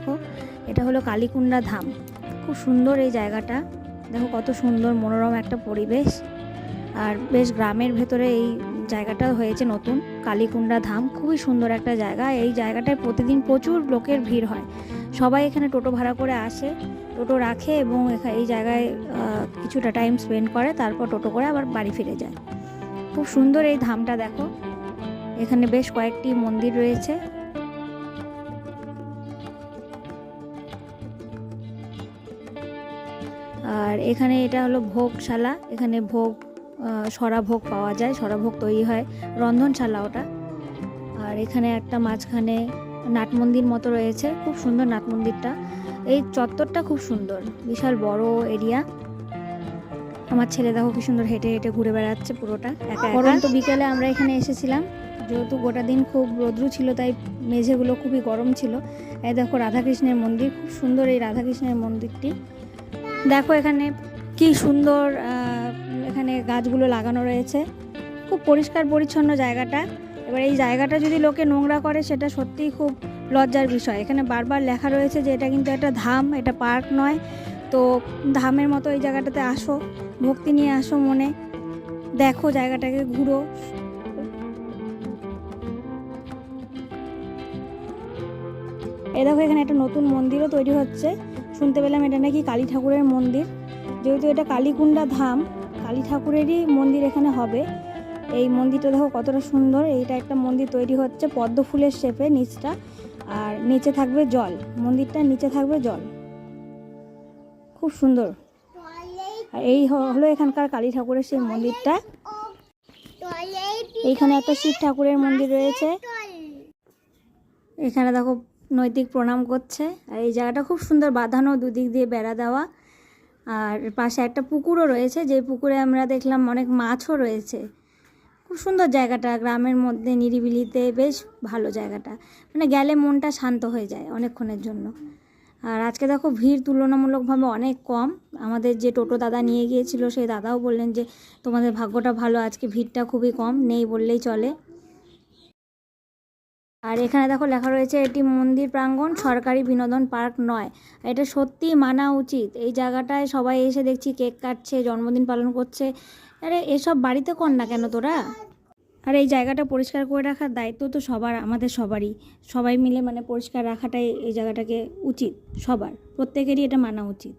দেখো, এটা হলো কালীকুণ্ডা ধাম। খুব সুন্দর এই জায়গাটা, দেখো কত সুন্দর মনোরম একটা পরিবেশ। আর বেশ গ্রামের ভেতরে এই জায়গাটা হয়েছে নতুন, কালীকুণ্ডা ধাম। খুবই সুন্দর একটা জায়গা। এই জায়গাটায় প্রতিদিন প্রচুর লোকের ভিড় হয়। সবাই এখানে টোটো ভাড়া করে আসে, টোটো রাখে এবং এই জায়গায় কিছুটা টাইম স্পেন্ড করে, তারপর টোটো করে আবার বাড়ি ফিরে যায়। খুব সুন্দর এই ধামটা দেখো। এখানে বেশ কয়েকটি মন্দির রয়েছে। আর এখানে এটা হলো ভোগশালা, এখানে ভোগ সরা ভোগ পাওয়া যায়, সরা ভোগ তৈরি হয়, রন্ধনশালা ওটা। আর এখানে একটা মাঝখানে নাট মন্দির মতো রয়েছে, খুব সুন্দর নাট মন্দিরটা। এই চত্বরটা খুব সুন্দর, বিশাল বড় এরিয়া। আমার ছেলে দেখো কি সুন্দর হেঁটে হেঁটে ঘুরে বেড়াচ্ছে পুরোটা একা একা। তো বিকেলে আমরা এখানে এসেছিলাম, যেহেতু গোটা দিন খুব রৌদ্র ছিল তাই মেঝেগুলো খুবই গরম ছিল। এই দেখো রাধাকৃষ্ণের মন্দির, খুব সুন্দর এই রাধাকৃষ্ণের মন্দিরটি। দেখো এখানে কি সুন্দর এখানে গাছগুলো লাগানো রয়েছে, খুব পরিষ্কার পরিচ্ছন্ন জায়গাটা। এবার এই জায়গাটা যদি লোকে নোংরা করে সেটা সত্যিই খুব লজ্জার বিষয়। এখানে বারবার লেখা রয়েছে যে এটা কিন্তু একটা ধাম, এটা পার্ক নয়। তো ধামের মতো এই জায়গাটাতে আসো, ভক্তি নিয়ে আসো মনে, দেখো জায়গাটাকে, ঘুরো। এই দেখো এখানে একটা নতুন মন্দিরও তৈরি হচ্ছে, শুনতে পেলাম এটা নাকি কালী ঠাকুরের মন্দির। যেহেতু এটা কালীকুণ্ডা ধাম, কালী ঠাকুরেরই মন্দির এখানে হবে। এই মন্দিরটা দেখো কতটা সুন্দর। এইটা একটা মন্দির তৈরি হচ্ছে পদ্ম ফুলের শেপে নিচটা, আর নিচে থাকবে জল, মন্দিরটার নিচে থাকবে জল, খুব সুন্দর। আর এই হলো এখানকার কালী ঠাকুরের সেই মন্দিরটা। এইখানে একটা শিব ঠাকুরের মন্দির রয়েছে। এখানে দেখো নৈতিক প্রণাম করছে। আর এই জায়গাটা খুব সুন্দর বাঁধানো, দুদিক দিয়ে বেড়া দেওয়া। আর পাশে একটা পুকুরও রয়েছে, যে পুকুরে আমরা দেখলাম অনেক মাছও রয়েছে। খুব সুন্দর জায়গাটা, গ্রামের মধ্যে নিরিবিলিতে বেশ ভালো জায়গাটা, মানে গেলে মনটা শান্ত হয়ে যায় অনেকক্ষণের জন্য। আর আজকে দেখো ভিড় তুলনামূলকভাবে অনেক কম। আমাদের যে টোটো দাদা নিয়ে গিয়েছিল সেই দাদাও বললেন যে তোমাদের ভাগ্যটা ভালো, আজকে ভিড়টা খুবই কম, নেই বললেই চলে। আর এখানে দেখো লেখা রয়েছে এটি মন্দির প্রাঙ্গণ, সরকারি বিনোদন পার্ক নয়। এটা সত্যি মানা উচিত। এই জায়গাটায় সবাই এসে দেখছি কেক কাটছে, জন্মদিন পালন করছে। আরে এসব বাড়িতে কর না কেন তোরা? আর এই জায়গাটা পরিষ্কার করে রাখার দায়িত্ব তো সবার, আমাদের সবারই। সবাই মিলে মানে পরিষ্কার রাখাটাই এই জায়গাটাকে উচিত, সবার, প্রত্যেকেরই এটা মানা উচিত।